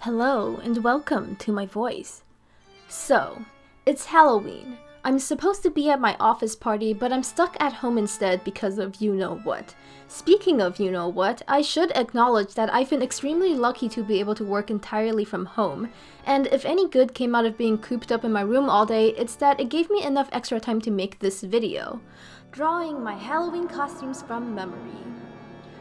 Hello and welcome to my voice. So, it's Halloween. I'm supposed to be at my office party, but I'm stuck at home instead because of you-know-what. Speaking of you-know-what, I should acknowledge that I've been extremely lucky to be able to work entirely from home. And if any good came out of being cooped up in my room all day, it's that it gave me enough extra time to make this video. Drawing my Halloween costumes from memory.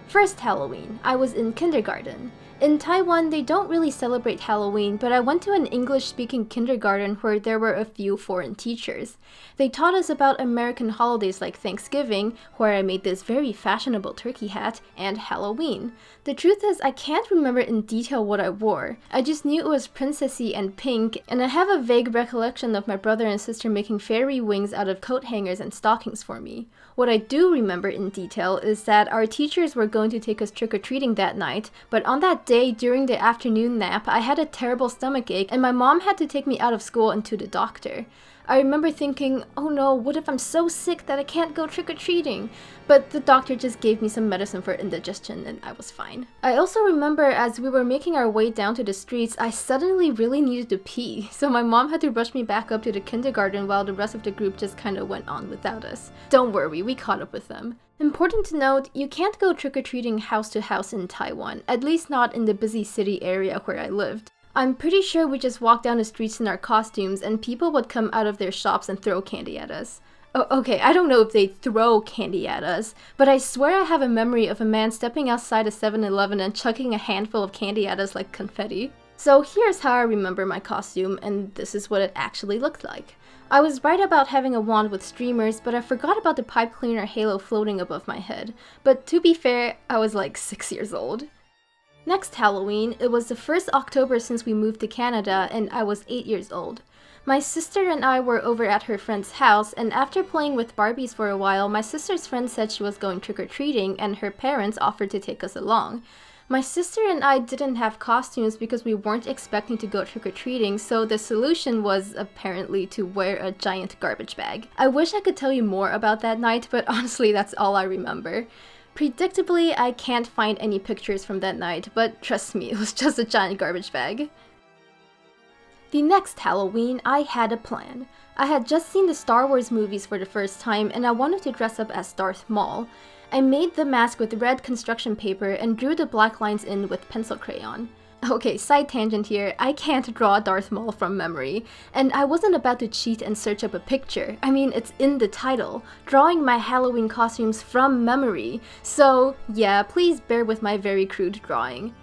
First Halloween, I was in kindergarten. In Taiwan, they don't really celebrate Halloween, but I went to an English-speaking kindergarten where there were a few foreign teachers. They taught us about American holidays like Thanksgiving, where I made this very fashionable turkey hat, and Halloween. The truth is, I can't remember in detail what I wore. I just knew it was princessy and pink, and I have a vague recollection of my brother and sister making fairy wings out of coat hangers and stockings for me. What I do remember in detail is that our teachers were going to take us trick-or-treating that night, but on that day during the afternoon nap, I had a terrible stomachache and my mom had to take me out of school and to the doctor. I remember thinking, oh no, what if I'm so sick that I can't go trick-or-treating? But the doctor just gave me some medicine for indigestion and I was fine. I also remember as we were making our way down to the streets, I suddenly really needed to pee, so my mom had to rush me back up to the kindergarten while the rest of the group just kinda went on without us. Don't worry, we caught up with them. Important to note, you can't go trick-or-treating house to house in Taiwan, at least not in the busy city area where I lived. I'm pretty sure we just walked down the streets in our costumes and people would come out of their shops and throw candy at us. Oh, okay, I don't know if they throw candy at us, but I swear I have a memory of a man stepping outside a 7-Eleven and chucking a handful of candy at us like confetti. So here's how I remember my costume, and this is what it actually looked like. I was right about having a wand with streamers, but I forgot about the pipe cleaner halo floating above my head. But to be fair, I was like 6 years old. Next Halloween, it was the first October since we moved to Canada, and I was 8 years old. My sister and I were over at her friend's house, and after playing with Barbies for a while, my sister's friend said she was going trick-or-treating, and her parents offered to take us along. My sister and I didn't have costumes because we weren't expecting to go trick-or-treating, so the solution was apparently to wear a giant garbage bag. I wish I could tell you more about that night, but honestly that's all I remember. Predictably, I can't find any pictures from that night, but trust me, it was just a giant garbage bag. The next Halloween, I had a plan. I had just seen the Star Wars movies for the first time, and I wanted to dress up as Darth Maul. I made the mask with red construction paper and drew the black lines in with pencil crayon. Okay, side tangent here, I can't draw Darth Maul from memory, and I wasn't about to cheat and search up a picture. I mean, it's in the title, drawing my Halloween costumes from memory, so yeah, please bear with my very crude drawing.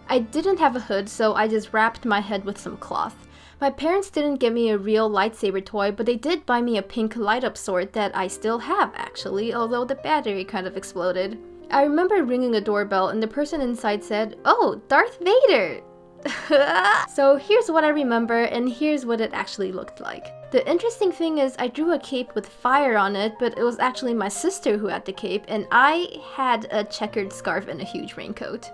I didn't have a hood, so I just wrapped my head with some cloth. My parents didn't give me a real lightsaber toy, but they did buy me a pink light-up sword that I still have actually, although the battery kind of exploded. I remember ringing a doorbell and the person inside said, "Oh, Darth Vader!" So here's what I remember and here's what it actually looked like. The interesting thing is I drew a cape with fire on it, but it was actually my sister who had the cape and I had a checkered scarf and a huge raincoat.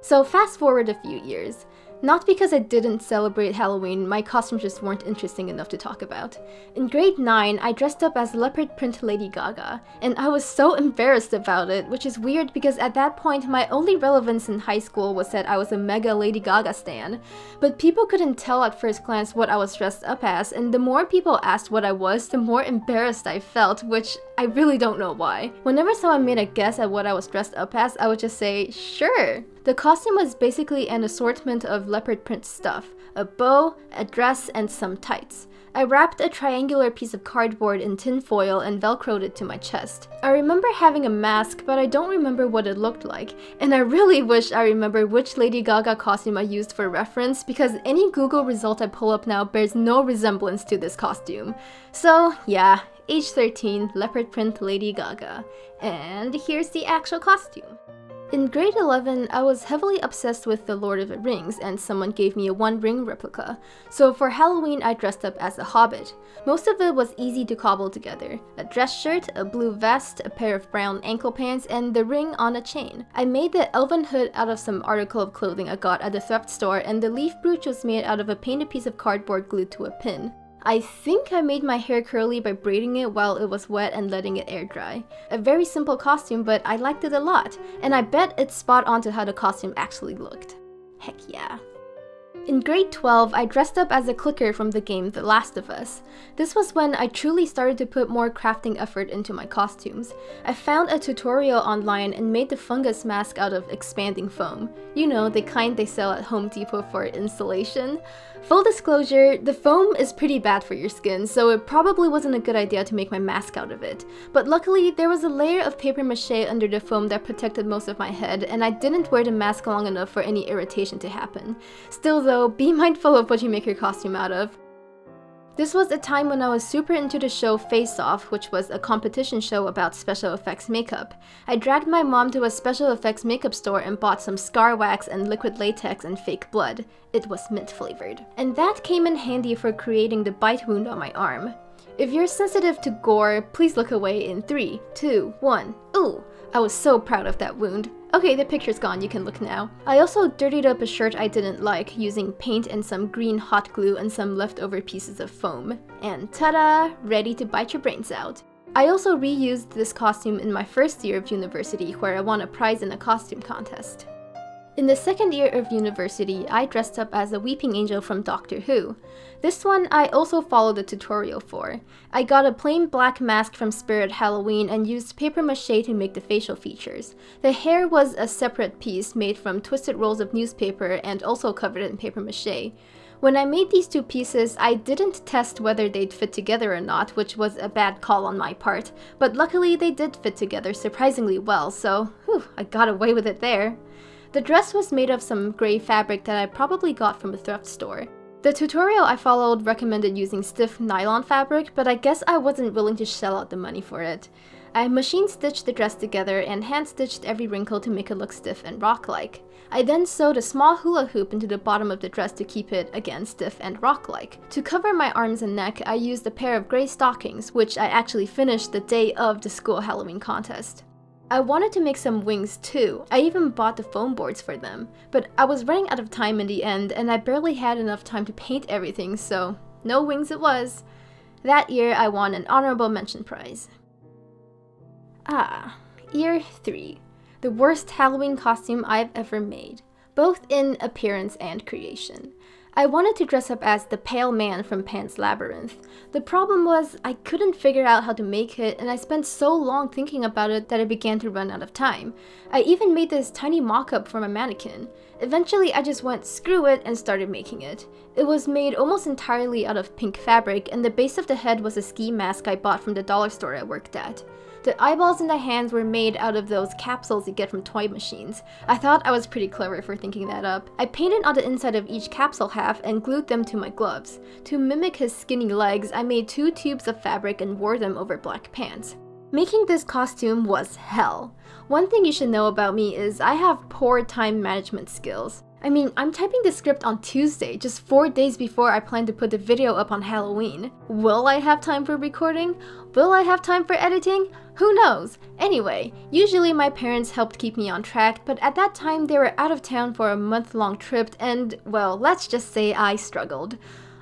So fast forward a few years. Not because I didn't celebrate Halloween, my costumes just weren't interesting enough to talk about. In grade 9, I dressed up as leopard print Lady Gaga, and I was so embarrassed about it, which is weird because at that point my only relevance in high school was that I was a mega Lady Gaga stan. But people couldn't tell at first glance what I was dressed up as, and the more people asked what I was, the more embarrassed I felt, which I really don't know why. Whenever someone made a guess at what I was dressed up as, I would just say, sure. The costume was basically an assortment of leopard print stuff, a bow, a dress, and some tights. I wrapped a triangular piece of cardboard in tin foil and velcroed it to my chest. I remember having a mask, but I don't remember what it looked like, and I really wish I remembered which Lady Gaga costume I used for reference because any Google result I pull up now bears no resemblance to this costume. So yeah, age 13, leopard print Lady Gaga. And here's the actual costume. In grade 11, I was heavily obsessed with The Lord of the Rings, and someone gave me a One Ring replica. So for Halloween, I dressed up as a Hobbit. Most of it was easy to cobble together. A dress shirt, a blue vest, a pair of brown ankle pants, and the ring on a chain. I made the elven hood out of some article of clothing I got at the thrift store, and the leaf brooch was made out of a painted piece of cardboard glued to a pin. I think I made my hair curly by braiding it while it was wet and letting it air dry. A very simple costume, but I liked it a lot, and I bet it's spot on to how the costume actually looked. Heck yeah. In grade 12, I dressed up as a clicker from the game The Last of Us. This was when I truly started to put more crafting effort into my costumes. I found a tutorial online and made the fungus mask out of expanding foam. You know, the kind they sell at Home Depot for insulation. Full disclosure, the foam is pretty bad for your skin, so it probably wasn't a good idea to make my mask out of it. But luckily, there was a layer of paper mache under the foam that protected most of my head, and I didn't wear the mask long enough for any irritation to happen. Still though, be mindful of what you make your costume out of. This was a time when I was super into the show Face Off, which was a competition show about special effects makeup. I dragged my mom to a special effects makeup store and bought some scar wax and liquid latex and fake blood. It was mint flavored. And that came in handy for creating the bite wound on my arm. If you're sensitive to gore, please look away in 3, 2, 1. Ooh, I was so proud of that wound. Okay, the picture's gone, you can look now. I also dirtied up a shirt I didn't like using paint and some green hot glue and some leftover pieces of foam. And ta-da! Ready to bite your brains out. I also reused this costume in my first year of university where I won a prize in a costume contest. In the second year of university, I dressed up as a weeping angel from Doctor Who. This one I also followed a tutorial for. I got a plain black mask from Spirit Halloween and used paper mache to make the facial features. The hair was a separate piece made from twisted rolls of newspaper and also covered in paper mache. When I made these two pieces, I didn't test whether they'd fit together or not, which was a bad call on my part, but luckily they did fit together surprisingly well, so I got away with it there. The dress was made of some gray fabric that I probably got from a thrift store. The tutorial I followed recommended using stiff nylon fabric, but I guess I wasn't willing to shell out the money for it. I machine stitched the dress together and hand stitched every wrinkle to make it look stiff and rock-like. I then sewed a small hula hoop into the bottom of the dress to keep it, again, stiff and rock-like. To cover my arms and neck, I used a pair of gray stockings, which I actually finished the day of the school Halloween contest. I wanted to make some wings too. I even bought the foam boards for them, but I was running out of time in the end and I barely had enough time to paint everything, so no wings it was. That year I won an honorable mention prize. Year 3. The worst Halloween costume I've ever made, both in appearance and creation. I wanted to dress up as the Pale Man from Pan's Labyrinth. The problem was, I couldn't figure out how to make it, and I spent so long thinking about it that I began to run out of time. I even made this tiny mock-up for my mannequin. Eventually, I just went screw it and started making it. It was made almost entirely out of pink fabric, and the base of the head was a ski mask I bought from the dollar store I worked at. The eyeballs and the hands were made out of those capsules you get from toy machines. I thought I was pretty clever for thinking that up. I painted on the inside of each capsule half and glued them to my gloves. To mimic his skinny legs, I made 2 tubes of fabric and wore them over black pants. Making this costume was hell. One thing you should know about me is I have poor time management skills. I mean, I'm typing the script on Tuesday, just 4 days before I plan to put the video up on Halloween. Will I have time for recording? Will I have time for editing? Who knows? Anyway, usually my parents helped keep me on track, but at that time they were out of town for a month-long trip and, well, let's just say I struggled.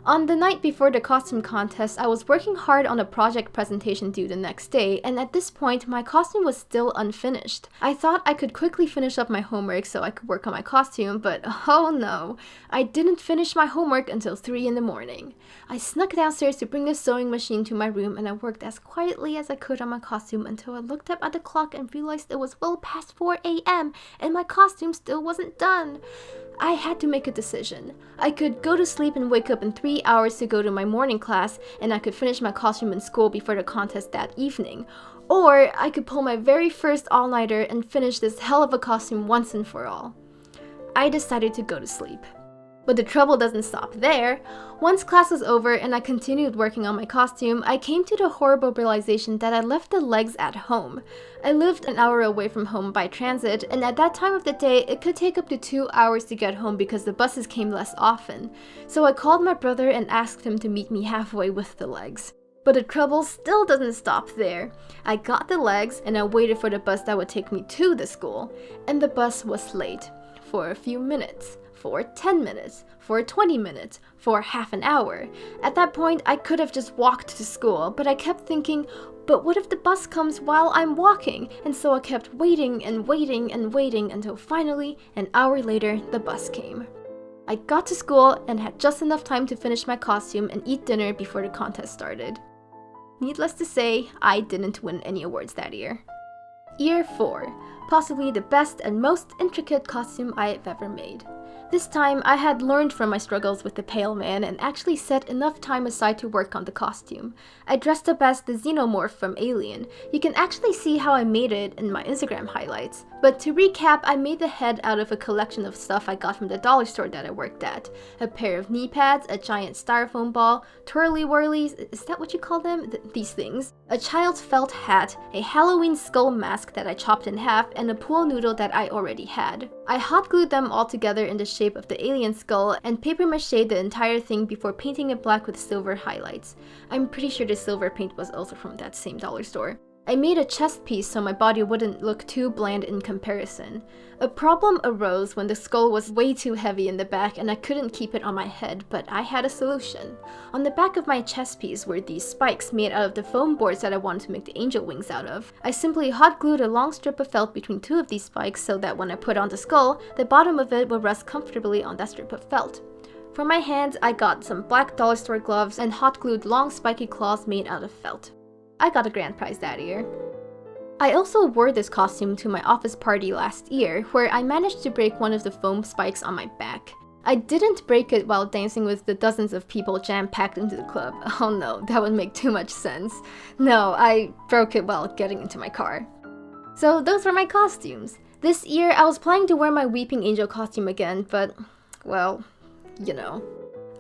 On the night before the costume contest, I was working hard on a project presentation due the next day, and at this point, my costume was still unfinished. I thought I could quickly finish up my homework so I could work on my costume, but oh no, I didn't finish my homework until 3 in the morning. I snuck downstairs to bring the sewing machine to my room, and I worked as quietly as I could on my costume until I looked up at the clock and realized it was well past 4 a.m. and my costume still wasn't done. I had to make a decision. I could go to sleep and wake up in 3 hours to go to my morning class, and I could finish my costume in school before the contest that evening. Or I could pull my very first all-nighter and finish this hell of a costume once and for all. I decided to go to sleep. But the trouble doesn't stop there. Once class was over and I continued working on my costume, I came to the horrible realization that I left the legs at home. I lived an hour away from home by transit, and at that time of the day, it could take up to 2 hours to get home because the buses came less often. So I called my brother and asked him to meet me halfway with the legs. But the trouble still doesn't stop there. I got the legs and I waited for the bus that would take me to the school, and the bus was late for a few minutes. For 10 minutes, for 20 minutes, for half an hour. At that point, I could have just walked to school, but I kept thinking, but what if the bus comes while I'm walking? And so I kept waiting and waiting and waiting until finally, an hour later, the bus came. I got to school and had just enough time to finish my costume and eat dinner before the contest started. Needless to say, I didn't win any awards that year. Year 4, possibly the best and most intricate costume I've ever made. This time, I had learned from my struggles with the Pale Man and actually set enough time aside to work on the costume. I dressed up as the Xenomorph from Alien. You can actually see how I made it in my Instagram highlights. But to recap, I made the head out of a collection of stuff I got from the dollar store that I worked at. A pair of knee pads, a giant styrofoam ball, twirly-whirlies, is that what you call them? These things. A child's felt hat, a Halloween skull mask that I chopped in half, and a pool noodle that I already had. I hot glued them all together in the shape of the alien skull and paper mache the entire thing before painting it black with silver highlights. I'm pretty sure the silver paint was also from that same dollar store. I made a chest piece so my body wouldn't look too bland in comparison. A problem arose when the skull was way too heavy in the back and I couldn't keep it on my head, but I had a solution. On the back of my chest piece were these spikes made out of the foam boards that I wanted to make the angel wings out of. I simply hot glued a long strip of felt between two of these spikes so that when I put on the skull, the bottom of it would rest comfortably on that strip of felt. For my hands, I got some black dollar store gloves and hot glued long spiky claws made out of felt. I got a grand prize that year. I also wore this costume to my office party last year, where I managed to break one of the foam spikes on my back. I didn't break it while dancing with the dozens of people jam-packed into the club. Oh no, that would make too much sense. No, I broke it while getting into my car. So those were my costumes. This year, I was planning to wear my Weeping Angel costume again, but, well, you know.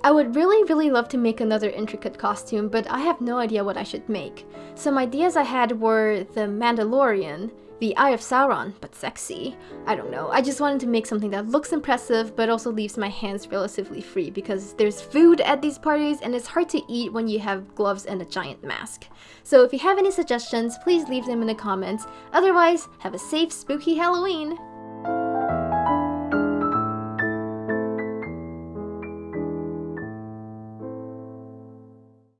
I would really love to make another intricate costume, but I have no idea what I should make. Some ideas I had were the Mandalorian, the Eye of Sauron, but sexy. I don't know, I just wanted to make something that looks impressive but also leaves my hands relatively free because there's food at these parties and it's hard to eat when you have gloves and a giant mask. So if you have any suggestions, please leave them in the comments. Otherwise, have a safe, spooky Halloween!